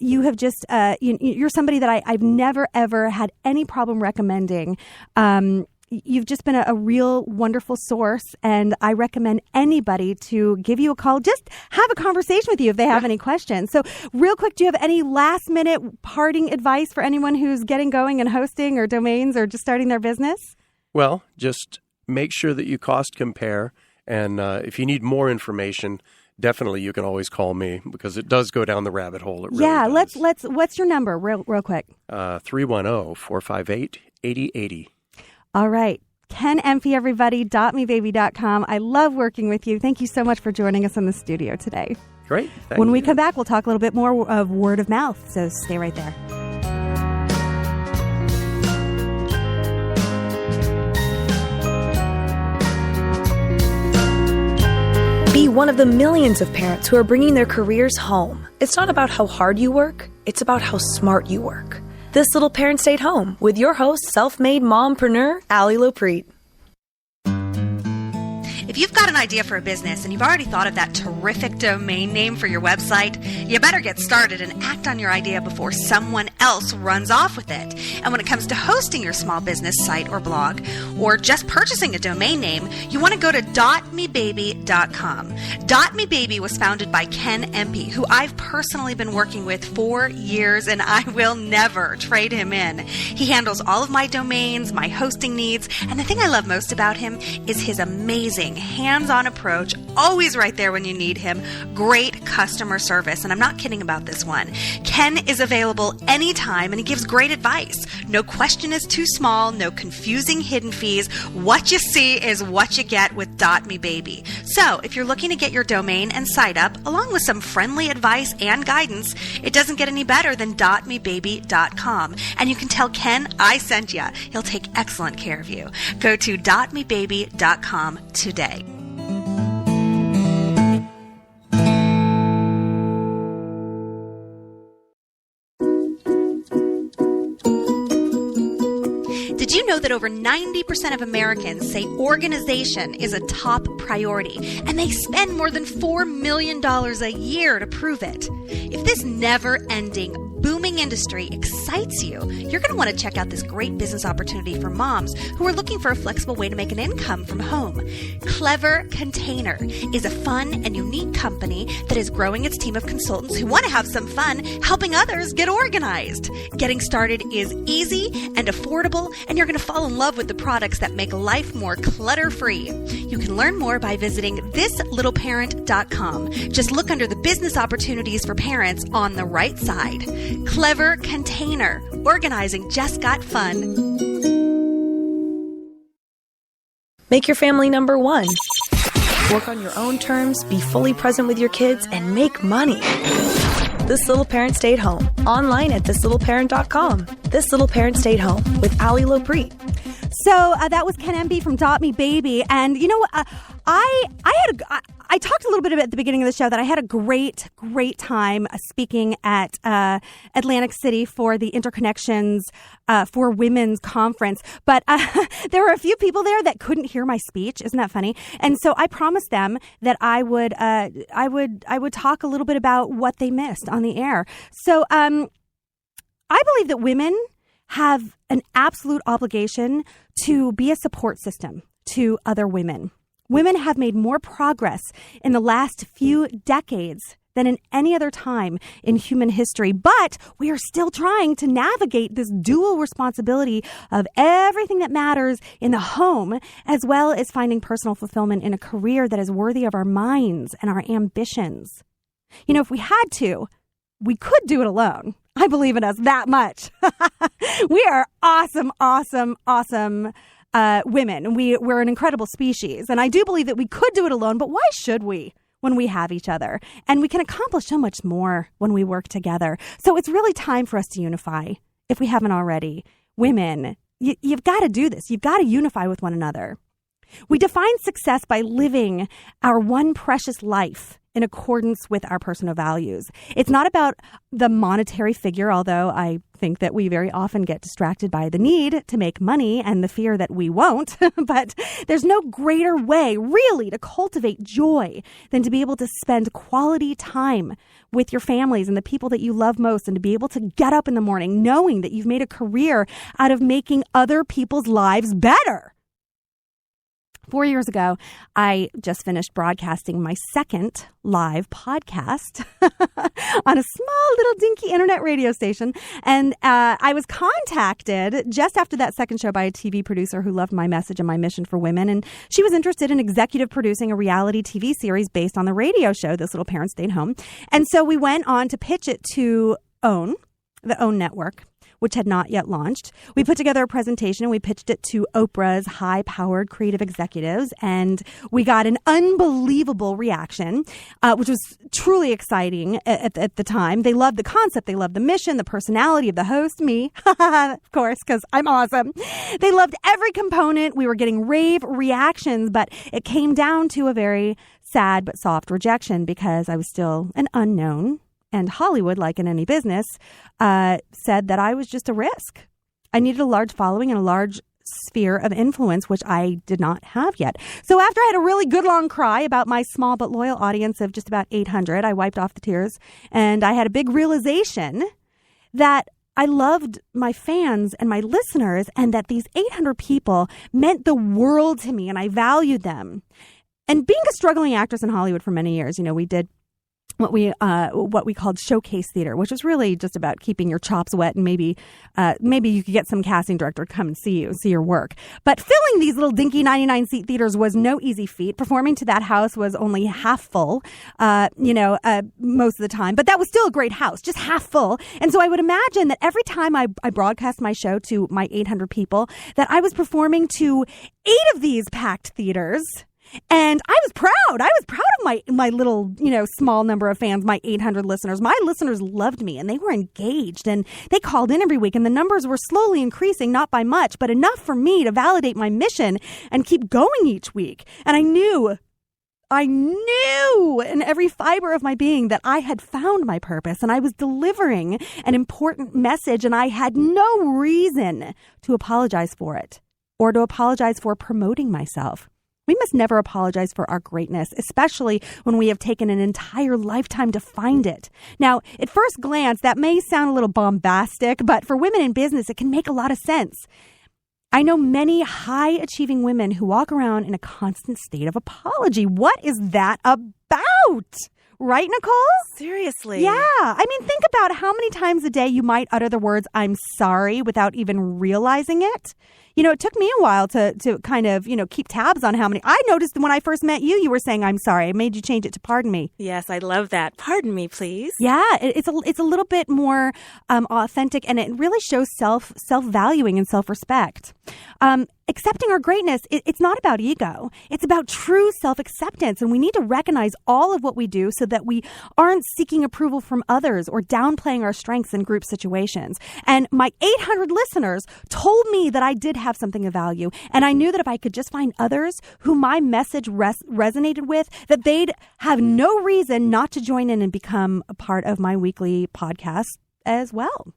You have just, you're somebody that I've never, ever had any problem recommending. You've just been a real wonderful source, and I recommend anybody to give you a call. Just have a conversation with you if they have any questions. So real quick, do you have any last-minute parting advice for anyone who's getting going and hosting or domains or just starting their business? Well, just make sure that you cost compare. And if you need more information, definitely you can always call me because it does go down the rabbit hole. It really does. let's. What's your number real quick? 310-458-8080. All right. Ken Empey, everybody, dotmebaby.com. I love working with you. Thank you so much for joining us in the studio today. Great. When we come back, we'll talk a little bit more of word of mouth. So stay right there. Be one of the millions of parents who are bringing their careers home. It's not about how hard you work, it's about how smart you work. This Little Parent Stayed Home with your host, self-made mompreneur, Allie Loprete. If you've got an idea for a business and you've already thought of that terrific domain name for your website, you better get started and act on your idea before someone else runs off with it. And when it comes to hosting your small business site or blog, or just purchasing a domain name, you want to go to dotmebaby.com. dotmebaby was founded by Ken Empey, who I've personally been working with for years, and I will never trade him in. He handles all of my domains, my hosting needs, and the thing I love most about him is his amazing hands-on approach, always right there when you need him, great customer service, and I'm not kidding about this one. Ken is available anytime, and he gives great advice. No question is too small, no confusing hidden fees. What you see is what you get with dotmebaby. So, if you're looking to get your domain and site up, along with some friendly advice and guidance, it doesn't get any better than dotmebaby.com. And you can tell Ken I sent you. He'll take excellent care of you. Go to dotmebaby.com today. Did you know that over 90% of Americans say organization is a top priority, and they spend more than $4 million a year to prove it? If this never-ending, booming industry excites you, you're going to want to check out this great business opportunity for moms who are looking for a flexible way to make an income from home. Clever Container is a fun and unique company that is growing its team of consultants who want to have some fun helping others get organized. Getting started is easy and affordable, and you're going to fall in love with the products that make life more clutter-free. You can learn more by visiting thislittleparent.com. Just look under the business opportunities for parents on the right side. Clever Container. Organizing just got fun. Make your family number one. Work on your own terms, be fully present with your kids, and make money. This Little Parent Stayed Home. Online at thislittleparent.com. This Little Parent Stayed Home with Allie Loprete. So that was Ken Empey from dotmebaby. And you know what? I talked a little bit at the beginning of the show that I had a great time speaking at Atlantic City for the Interconnections for Women's Conference. But there were a few people there that couldn't hear my speech. Isn't that funny? And so I promised them that I would talk a little bit about what they missed on the air. So I believe that women have an absolute obligation to be a support system to other women. Women have made more progress in the last few decades than in any other time in human history, but we are still trying to navigate this dual responsibility of everything that matters in the home, as well as finding personal fulfillment in a career that is worthy of our minds and our ambitions. You know, if we had to, we could do it alone. I believe in us that much. We are awesome women. We're an incredible species. And I do believe that we could do it alone, but why should we when we have each other? And we can accomplish so much more when we work together. So it's really time for us to unify, if we haven't already. Women, you've got to do this. You've got to unify with one another. We define success by living our one precious life in accordance with our personal values. It's not about the monetary figure, although I think that we very often get distracted by the need to make money and the fear that we won't. But there's no greater way, really, to cultivate joy than to be able to spend quality time with your families and the people that you love most, and to be able to get up in the morning knowing that you've made a career out of making other people's lives better. 4 years ago, I just finished broadcasting my second live podcast on a small little dinky internet radio station. And I was contacted just after that second show by a TV producer who loved my message and my mission for women. And she was interested in executive producing a reality TV series based on the radio show, This Little Parent Stayed Home. And so we went on to pitch it to the OWN network, which had not yet launched. We put together a presentation and we pitched it to Oprah's high-powered creative executives, and we got an unbelievable reaction, which was truly exciting at the time. They loved the concept. They loved the mission, the personality of the host, me, of course, because I'm awesome. They loved every component. We were getting rave reactions, but it came down to a very sad but soft rejection because I was still an unknown. And Hollywood, like in any business, said that I was just a risk. I needed a large following and a large sphere of influence, which I did not have yet. So after I had a really good long cry about my small but loyal audience of just about 800, I wiped off the tears, and I had a big realization that I loved my fans and my listeners, and that these 800 people meant the world to me, and I valued them. And being a struggling actress in Hollywood for many years, we did what we called showcase theater, which was really just about keeping your chops wet, and maybe you could get some casting director to come and see your work. But filling these little dinky 99-seat theaters was no easy feat. Performing to that house was only half full, most of the time. But that was still a great house, just half full. And so I would imagine that every time I broadcast my show to my 800 people, that I was performing to 8 of these packed theaters. And I was proud. I was proud of my little, small number of fans, my 800 listeners. My listeners loved me, and they were engaged, and they called in every week, and the numbers were slowly increasing, not by much, but enough for me to validate my mission and keep going each week. And I knew in every fiber of my being that I had found my purpose, and I was delivering an important message, and I had no reason to apologize for it or to apologize for promoting myself. We must never apologize for our greatness, especially when we have taken an entire lifetime to find it. Now, at first glance, that may sound a little bombastic, but for women in business, it can make a lot of sense. I know many high-achieving women who walk around in a constant state of apology. What is that about? Right, Nicole? Seriously. Yeah. I mean, think about how many times a day you might utter the words, "I'm sorry," without even realizing it. It took me a while to kind of, keep tabs on how many. I noticed when I first met you, you were saying, "I'm sorry." I made you change it to "pardon me." Yes, I love that. Pardon me, please. Yeah, it's a little bit more authentic, and it really shows self-valuing and self-respect. Accepting our greatness, it's not about ego. It's about true self-acceptance. And we need to recognize all of what we do so that we aren't seeking approval from others or downplaying our strengths in group situations. And my 800 listeners told me that I did have something of value. And I knew that if I could just find others who my message resonated with, that they'd have no reason not to join in and become a part of my weekly podcast as well.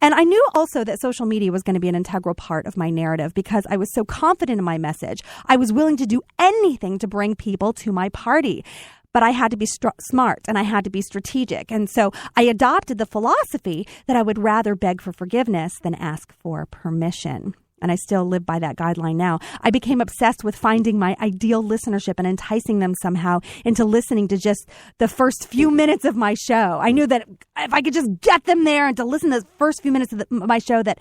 And I knew also that social media was going to be an integral part of my narrative because I was so confident in my message. I was willing to do anything to bring people to my party. But I had to be smart and I had to be strategic. And so I adopted the philosophy that I would rather beg for forgiveness than ask for permission. And I still live by that guideline now. I became obsessed with finding my ideal listenership and enticing them somehow into listening to just the first few minutes of my show. I knew that if I could just get them there and to listen to the first few minutes of my show, that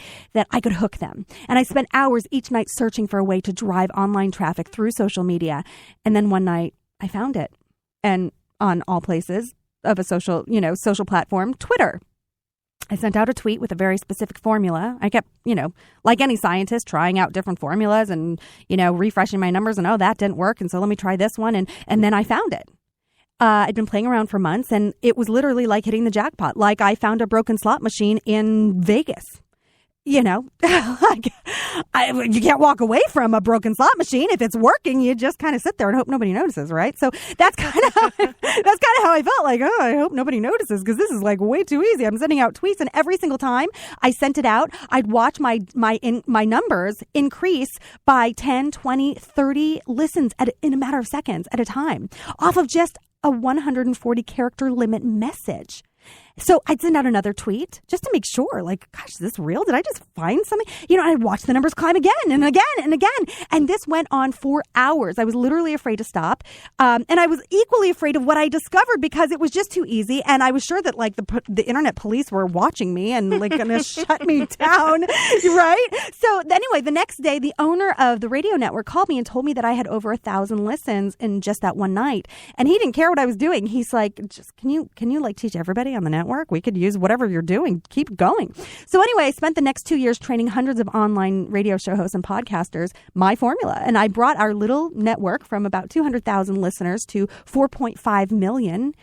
I could hook them. And I spent hours each night searching for a way to drive online traffic through social media. And then one night I found it. And on all places of a social platform, Twitter. I sent out a tweet with a very specific formula. I kept, like any scientist, trying out different formulas and, refreshing my numbers and, that didn't work. And so let me try this one. And then I found it. I'd been playing around for months and it was literally like hitting the jackpot. Like I found a broken slot machine in Vegas. Like you can't walk away from a broken slot machine. If it's working, you just kind of sit there and hope nobody notices, right? So that's kind of how I felt. Like, I hope nobody notices because this is like way too easy. I'm sending out tweets, and every single time I sent it out, I'd watch my numbers increase by 10, 20, 30 listens in a matter of seconds at a time off of just a 140 character limit message. So I'd send out another tweet just to make sure, like, gosh, is this real? Did I just find something? I'd watch the numbers climb again and again and again. And this went on for hours. I was literally afraid to stop. And I was equally afraid of what I discovered because it was just too easy. And I was sure that, like, the internet police were watching me and, like, going to shut me down, right? So anyway, the next day, the owner of the radio network called me and told me that I had over 1,000 listens in just that one night. And he didn't care what I was doing. He's like, just can you like teach everybody on the network? We could use whatever you're doing. Keep going. So anyway, I spent the next 2 years training hundreds of online radio show hosts and podcasters my formula. And I brought our little network from about 200,000 listeners to 4.5 million.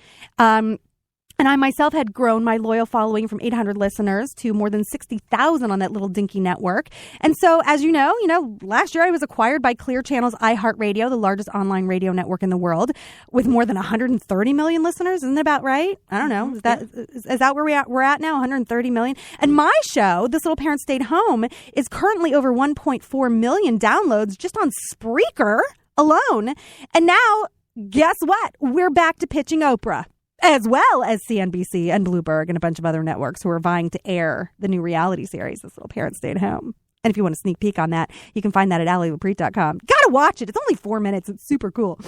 And I myself had grown my loyal following from 800 listeners to more than 60,000 on that little dinky network. And so, as you know, last year I was acquired by Clear Channel's iHeartRadio, the largest online radio network in the world, with more than 130 million listeners. Isn't that about right? I don't know. Is that where we're at now? 130 million. And my show, This Little Parent Stayed Home, is currently over 1.4 million downloads just on Spreaker alone. And now, guess what? We're back to pitching Oprah, as well as CNBC and Bloomberg and a bunch of other networks who are vying to air the new reality series, This Little Parent Stayed Home. And if you want a sneak peek on that, you can find that at AllieLaPrete.com. Gotta watch it. It's only 4 minutes. It's super cool.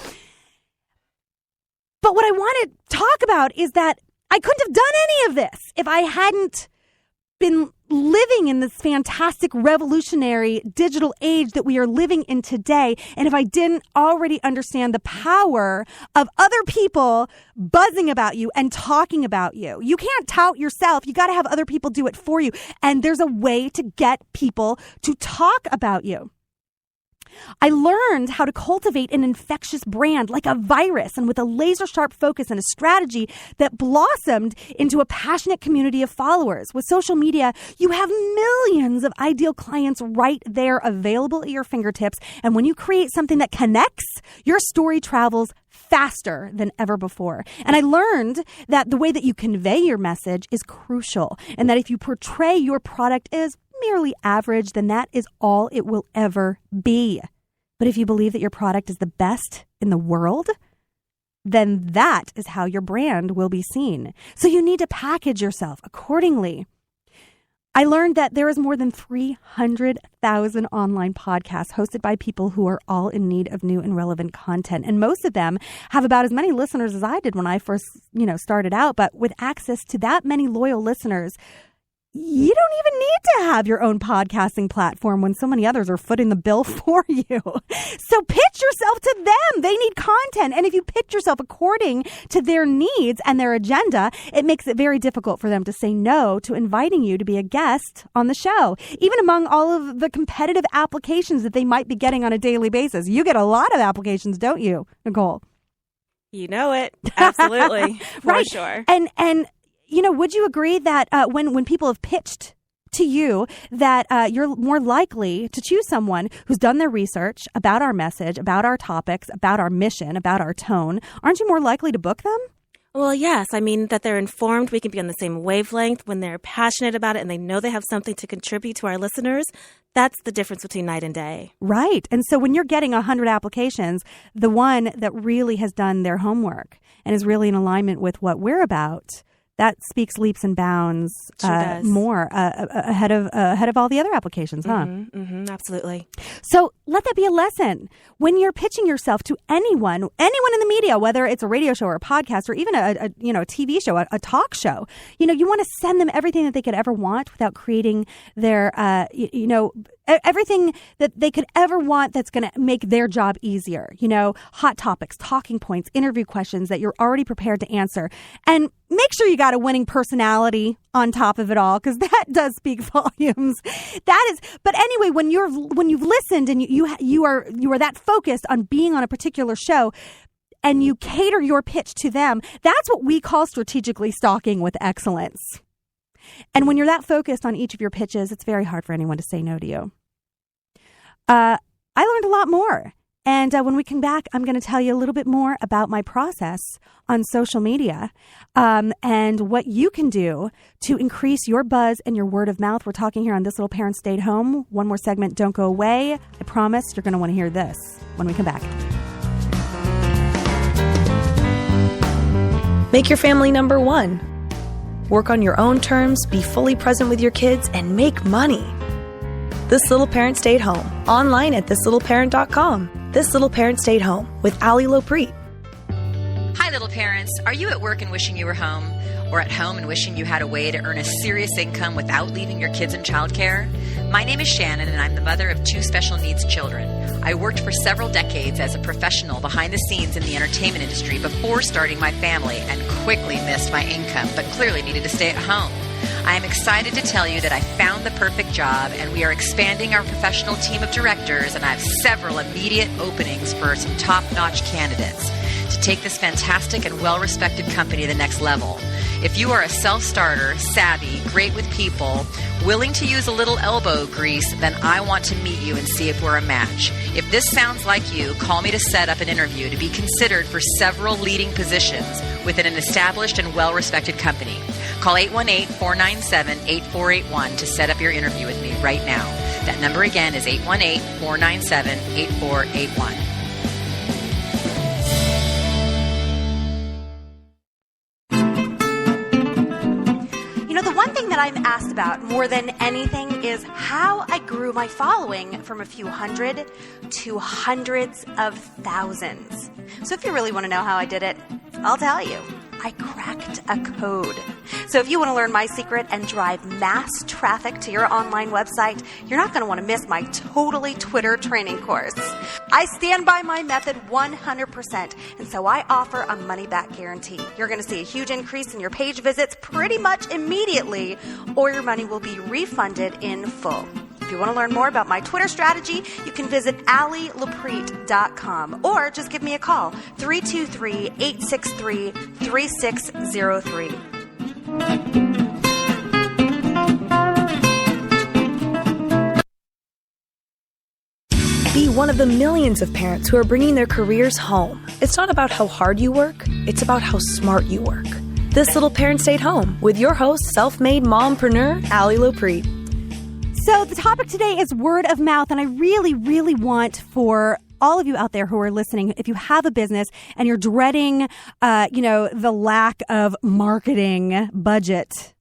But what I want to talk about is that I couldn't have done any of this if I hadn't been living in this fantastic revolutionary digital age that we are living in today. And if I didn't already understand the power of other people buzzing about you and talking about you. You can't tout yourself. You got to have other people do it for you. And there's a way to get people to talk about you. I learned how to cultivate an infectious brand like a virus, and with a laser sharp focus and a strategy that blossomed into a passionate community of followers. With social media, you have millions of ideal clients right there available at your fingertips. And when you create something that connects, your story travels faster than ever before. And I learned that the way that you convey your message is crucial, and that if you portray your product as merely average, then that is all it will ever be. But if you believe that your product is the best in the world, then that is how your brand will be seen. So you need to package yourself accordingly. I learned that there is more than 300,000 online podcasts hosted by people who are all in need of new and relevant content. And most of them have about as many listeners as I did when I first, started out. But with access to that many loyal listeners, you don't even need to have your own podcasting platform when so many others are footing the bill for you. So pitch yourself to them. They need content. And if you pitch yourself according to their needs and their agenda, it makes it very difficult for them to say no to inviting you to be a guest on the show, even among all of the competitive applications that they might be getting on a daily basis. You get a lot of applications, don't you, Nicole? You know it. Absolutely. Right. For sure. And would you agree that when people have pitched to you that you're more likely to choose someone who's done their research about our message, about our topics, about our mission, about our tone? Aren't you more likely to book them? Well, yes. I mean, that they're informed. We can be on the same wavelength when they're passionate about it and they know they have something to contribute to our listeners. That's the difference between night and day. Right. And so when you're getting 100 applications, the one that really has done their homework and is really in alignment with what we're about, that speaks leaps and bounds more ahead of all the other applications, huh? Absolutely. So let that be a lesson. When you're pitching yourself to anyone in the media, whether it's a radio show or a podcast or even a TV show, a talk show, you want to send them everything that they could ever want without creating their, everything that they could ever want that's going to make their job easier. Hot topics, talking points, interview questions that you're already prepared to answer. And make sure you got a winning personality on top of it all, because that does speak volumes. But anyway, when you've listened and you are that focused on being on a particular show, and you cater your pitch to them, that's what we call strategically stalking with excellence. And when you're that focused on each of your pitches, it's very hard for anyone to say no to you. I learned a lot more. And when we come back, I'm going to tell you a little bit more about my process on social media and what you can do to increase your buzz and your word of mouth. We're talking here on This Little Parent Stayed Home. One more segment, don't go away. I promise you're going to want to hear this when we come back. Make your family number one. Work on your own terms, be fully present with your kids, and make money. This Little Parent Stayed Home. Online at thislittleparent.com. This Little Parent Stayed Home with Ali Lopreet. Hi, little parents. Are you at work and wishing you were home? Or at home and wishing you had a way to earn a serious income without leaving your kids in childcare? My name is Shannon, and I'm the mother of 2 special needs children. I worked for several decades as a professional behind the scenes in the entertainment industry before starting my family, and quickly missed my income, but clearly needed to stay at home. I am excited to tell you that I found the perfect job, and we are expanding our professional team of directors, and I have several immediate openings for some top-notch candidates to take this fantastic and well-respected company to the next level. If you are a self-starter, savvy, great with people, willing to use a little elbow grease, then I want to meet you and see if we're a match. If this sounds like you, call me to set up an interview to be considered for several leading positions within an established and well-respected company. Call 818-497-8481 to set up your interview with me right now. That number again is 818-497-8481. That I'm asked about more than anything is how I grew my following from a few hundred to hundreds of thousands. So if you really want to know how I did it, I'll tell you. I cracked a code. So if you want to learn my secret and drive mass traffic to your online website, you're not going to want to miss my Totally Twitter training course. I stand by my method 100%, and so I offer a money-back guarantee. You're going to see a huge increase in your page visits pretty much immediately, or your money will be refunded in full. If you want to learn more about my Twitter strategy, you can visit alilopreet.com or just give me a call, 323-863-3603. Be one of the millions of parents who are bringing their careers home. It's not about how hard you work, it's about how smart you work. This Little Parent Stayed Home with your host, self-made mompreneur, Ali Lopreet. So the topic today is word of mouth, and I really, really want for all of you out there who are listening, if you have a business and you're dreading, the lack of marketing budget,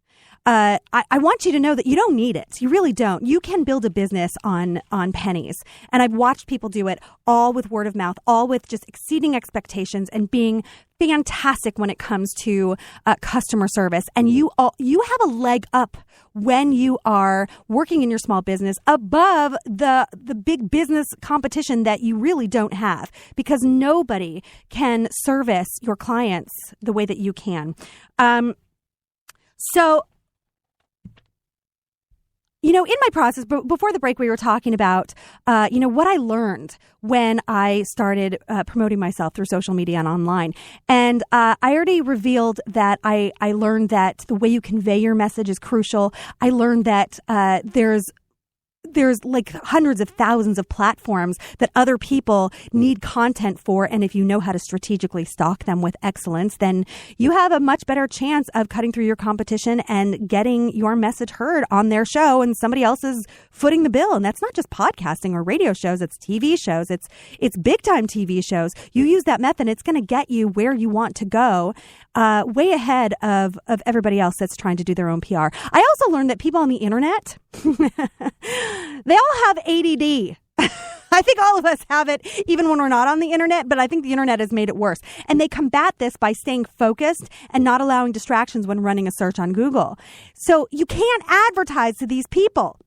I want you to know that you don't need it. You really don't. You can build a business on pennies. And Have watched people do it all with word of mouth, all with just exceeding expectations and being fantastic when it comes to customer service. And you have a leg up when you are working in your small business above the big business competition that you really don't have, because nobody can service your clients the way that you can. In my process, before the break, we were talking about, what I learned when I started promoting myself through social media and online. And I already revealed that I learned that the way you convey your message is crucial. I learned that there's like hundreds of thousands of platforms that other people need content for. And if you know how to strategically stalk them with excellence, then you have a much better chance of cutting through your competition and getting your message heard on their show, and somebody else is footing the bill. And that's not just podcasting or radio shows. It's TV shows. It's big time TV shows. You use that method, it's going to get you where you want to go, way ahead of everybody else that's trying to do their own PR. I also learned that people on the internet, they all have ADD. I think all of us have it, even when we're not on the internet, but I think the internet has made it worse. And they combat this by staying focused and not allowing distractions when running a search on Google. So you can't advertise to these people.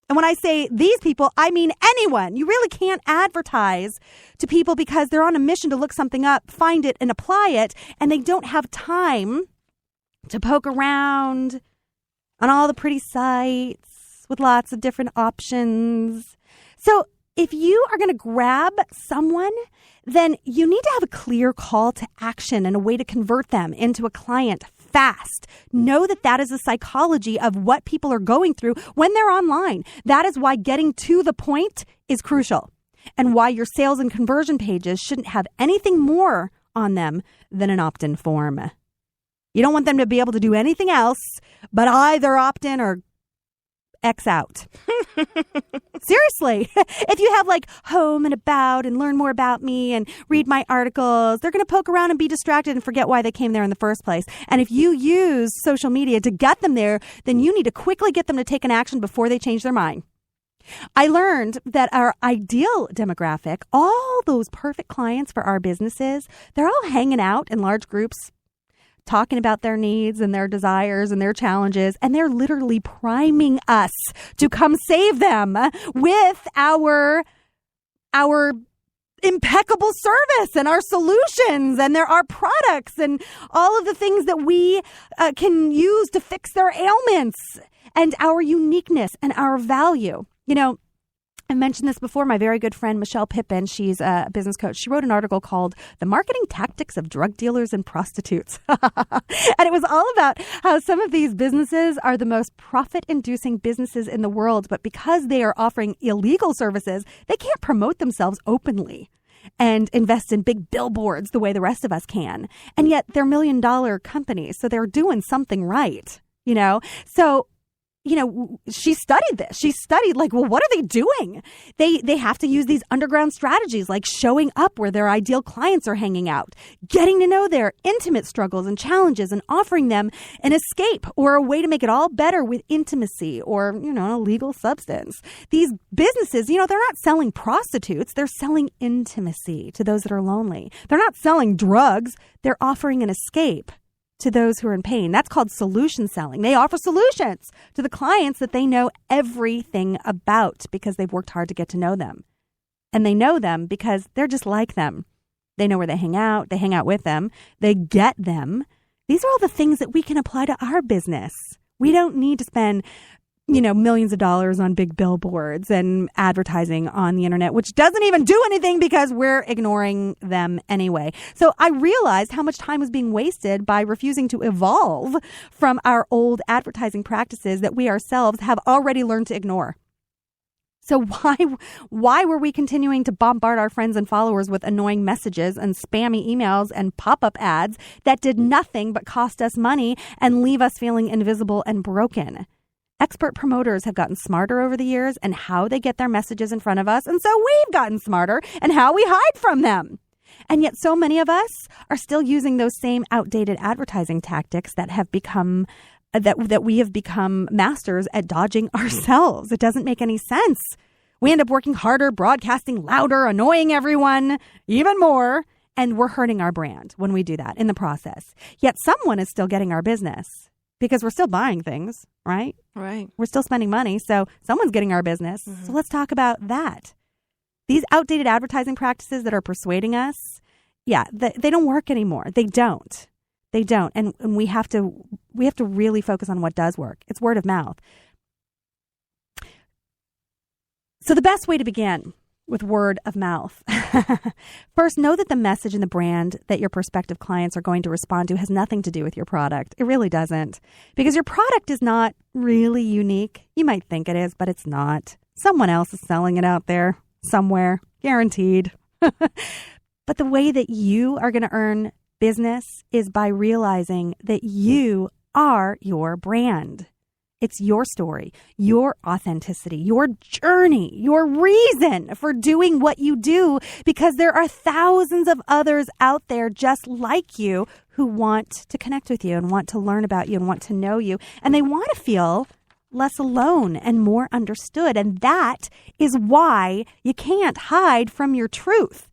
And when I say these people, I mean anyone. You really can't advertise to people because they're on a mission to look something up, find it, and apply it, and they don't have time to poke around on all the pretty sites with lots of different options. So if you are going to grab someone, then you need to have a clear call to action and a way to convert them into a client fast. Know that that is the psychology of what people are going through when they're online. That is why getting to the point is crucial, and why your sales and conversion pages shouldn't have anything more on them than an opt-in form. You don't want them to be able to do anything else but either opt in or X out. Seriously. If you have like home and about and learn more about me and read my articles, they're going to poke around and be distracted and forget why they came there in the first place. And if you use social media to get them there, then you need to quickly get them to take an action before they change their mind. I learned that our ideal demographic, all those perfect clients for our businesses, they're all hanging out in large groups, talking about their needs and their desires and their challenges, and they're literally priming us to come save them with our impeccable service and our solutions and our products and all of the things that we can use to fix their ailments and our uniqueness and our value. You know, I mentioned this before. My very good friend, Michelle Pippin, she's a business coach. She wrote an article called The Marketing Tactics of Drug Dealers and Prostitutes. And it was all about how some of these businesses are the most profit-inducing businesses in the world. But because they are offering illegal services, they can't promote themselves openly and invest in big billboards the way the rest of us can. And yet they're $1 million companies. So they're doing something right, you know? So, you know, she studied this. She studied like, well, what are they doing? They have to use these underground strategies like showing up where their ideal clients are hanging out, getting to know their intimate struggles and challenges and offering them an escape or a way to make it all better with intimacy or, you know, a legal substance. These businesses, you know, they're not selling prostitutes. They're selling intimacy to those that are lonely. They're not selling drugs. They're offering an escape to those who are in pain. That's called solution selling. They offer solutions to the clients that they know everything about because they've worked hard to get to know them. And they know them because they're just like them. They know where they hang out with them, they get them. These are all the things that we can apply to our business. We don't need to spend, you know, millions of dollars on big billboards and advertising on the internet, which doesn't even do anything because we're ignoring them anyway. So I realized how much time was being wasted by refusing to evolve from our old advertising practices that we ourselves have already learned to ignore. So why were we continuing to bombard our friends and followers with annoying messages and spammy emails and pop-up ads that did nothing but cost us money and leave us feeling invisible and broken? Expert promoters have gotten smarter over the years and how they get their messages in front of us. And so we've gotten smarter and how we hide from them. And yet so many of us are still using those same outdated advertising tactics that have become that we have become masters at dodging ourselves. It doesn't make any sense. We end up working harder, broadcasting louder, annoying everyone even more. And we're hurting our brand when we do that in the process. Yet someone is still getting our business. Because we're still buying things, right? Right. We're still spending money, so someone's getting our business. Mm-hmm. So let's talk about that. These outdated advertising practices that are persuading us, they don't work anymore. They don't. They don't. And we have to really focus on what does work. It's word of mouth. So the best way to begin with word of mouth. First, know that the message and the brand that your prospective clients are going to respond to has nothing to do with your product. It really doesn't. Because your product is not really unique. You might think it is, but it's not. Someone else is selling it out there somewhere, guaranteed. But the way that you are going to earn business is by realizing that you are your brand. It's your story, your authenticity, your journey, your reason for doing what you do, because there are thousands of others out there just like you who want to connect with you and want to learn about you and want to know you. And they want to feel less alone and more understood. And that is why you can't hide from your truth.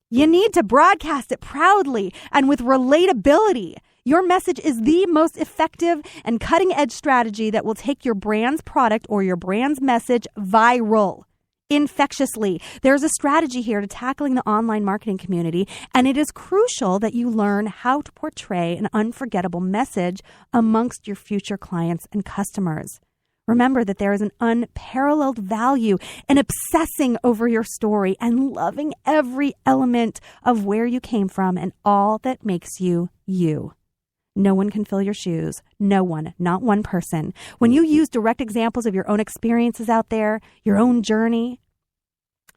You need to broadcast it proudly and with relatability. Your message is the most effective and cutting-edge strategy that will take your brand's product or your brand's message viral. infectiously. There's a strategy here to tackling the online marketing community, and it is crucial that you learn how to portray an unforgettable message amongst your future clients and customers. Remember that there is an unparalleled value in obsessing over your story and loving every element of where you came from and all that makes you you. No one can fill your shoes. No one, not one person. When you use direct examples of your own experiences out there, your own journey,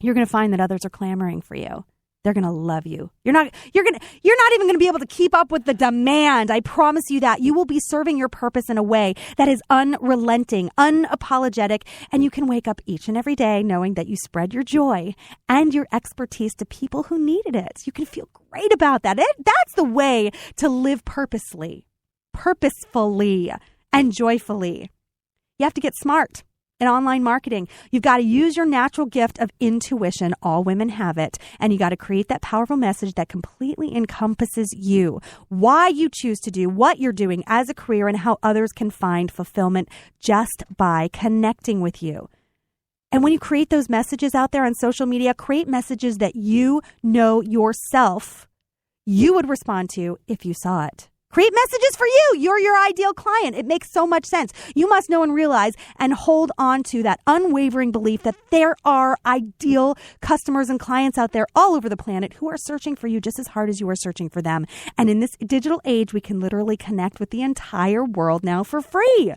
you're going to find that others are clamoring for you. They're going to love you. You're not even going to be able to keep up with the demand. I promise you that. You will be serving your purpose in a way that is unrelenting, unapologetic, and you can wake up each and every day knowing that you spread your joy and your expertise to people who needed it. You can feel great about that. That's the way to live purposefully, and joyfully. You have to get smart. In online marketing, you've got to use your natural gift of intuition. All women have it. And you got to create that powerful message that completely encompasses you, why you choose to do what you're doing as a career, and how others can find fulfillment just by connecting with you. And when you create those messages out there on social media, create messages that you know yourself you would respond to if you saw it. Create messages for you. You're your ideal client. It makes so much sense. You must know and realize and hold on to that unwavering belief that there are ideal customers and clients out there all over the planet who are searching for you just as hard as you are searching for them. And in this digital age, we can literally connect with the entire world now for free.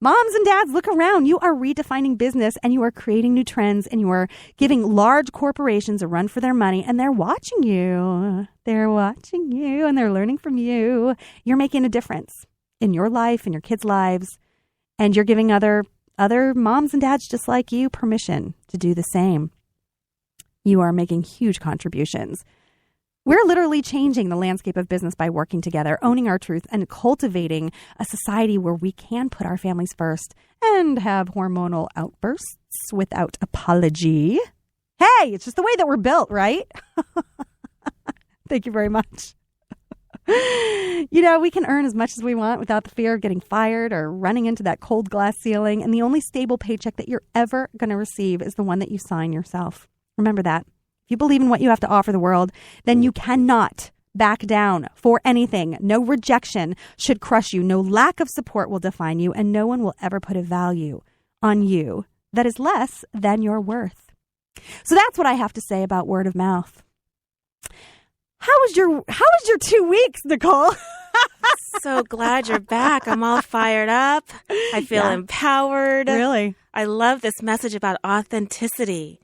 Moms and dads, look around. You are redefining business and you are creating new trends and you are giving large corporations a run for their money, and they're watching you. They're watching you and they're learning from you. You're making a difference in your life and your kids' lives, and you're giving other moms and dads just like you permission to do the same. You are making huge contributions. We're literally changing the landscape of business by working together, owning our truth, and cultivating a society where we can put our families first and have hormonal outbursts without apology. Hey, it's just the way that we're built, right? Thank you very much. We can earn as much as we want without the fear of getting fired or running into that cold glass ceiling. And the only stable paycheck that you're ever going to receive is the one that you sign yourself. Remember that. If you believe in what you have to offer the world, then you cannot back down for anything. No rejection should crush you. No lack of support will define you, and no one will ever put a value on you that is less than your worth. So that's what I have to say about word of mouth. How was your 2 weeks, Nicole? So glad you're back. I'm all fired up. I feel empowered. Really? I love this message about authenticity.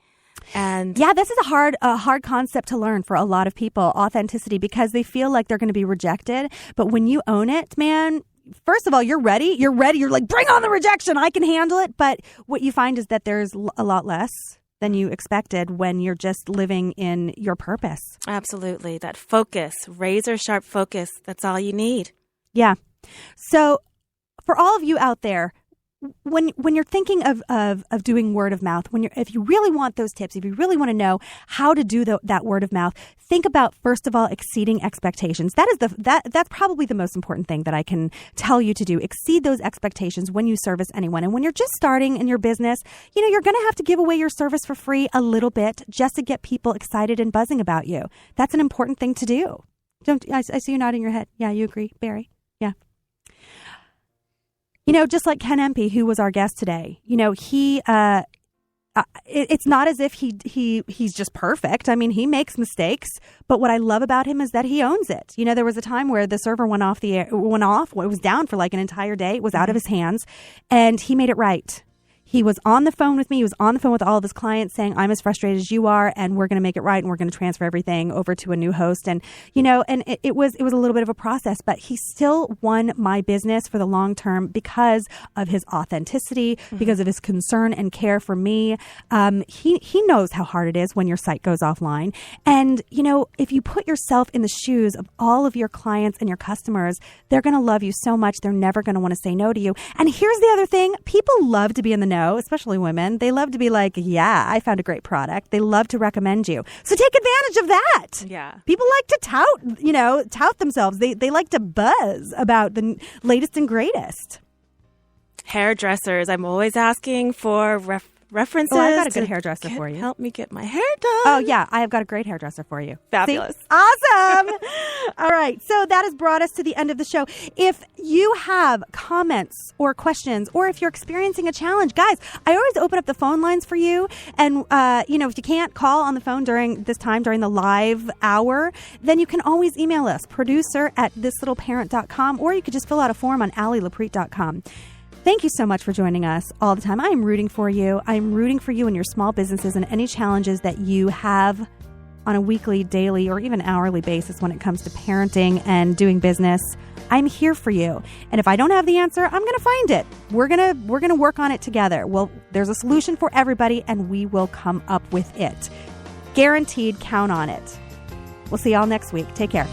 And yeah, this is a hard concept to learn for a lot of people, authenticity, because they feel like they're going to be rejected. But when you own it, man, first of all, you're ready. You're like, bring on the rejection. I can handle it. But what you find is that there's a lot less than you expected when you're just living in your purpose. Absolutely. That focus, razor sharp focus. That's all you need. Yeah. So for all of you out there, when you're thinking of doing word of mouth, if you really want those tips, if you really want to know how to do that word of mouth, think about, first of all, exceeding expectations. That's probably the most important thing that I can tell you to do. Exceed those expectations when you service anyone. And when you're just starting in your business, you're going to have to give away your service for free a little bit just to get people excited and buzzing about you. That's an important thing to do. I see you nodding your head. Yeah, you agree, Barry? Yeah. Just like Ken Empey, who was our guest today, he, it's not as if he's just perfect. I mean, he makes mistakes, but what I love about him is that he owns it. There was a time where the server went off, it was down for like an entire day. It was out of his hands, and he made it right. He was on the phone with me. He was on the phone with all of his clients saying, I'm as frustrated as you are, and we're going to make it right, and we're going to transfer everything over to a new host. And, and it was a little bit of a process, but he still won my business for the long term because of his authenticity, because of his concern and care for me. He knows how hard it is when your site goes offline. And, if you put yourself in the shoes of all of your clients and your customers, they're going to love you so much. They're never going to want to say no to you. And here's the other thing. People love to be in the know, especially women. They love to be like, yeah, I found a great product. They love to recommend you. So take advantage of that. Yeah. People like to tout themselves. They like to buzz about the latest and greatest. Hairdressers. I'm always asking for references. Oh, I've got a good to hairdresser for you. Help me get my hair done. Oh, yeah. I have got a great hairdresser for you. Fabulous. See? Awesome. All right. So that has brought us to the end of the show. If you have comments or questions, or if you're experiencing a challenge, guys, I always open up the phone lines for you. And, if you can't call on the phone during this time, during the live hour, then you can always email us, producer@thislittleparent.com, or you could just fill out a form on AllieLaprete.com. Thank you so much for joining us all the time. I am rooting for you. I'm rooting for you and your small businesses and any challenges that you have on a weekly, daily, or even hourly basis when it comes to parenting and doing business. I'm here for you. And if I don't have the answer, I'm going to find it. We're going to work on it together. Well, there's a solution for everybody, and we will come up with it. Guaranteed, count on it. We'll see y'all next week. Take care.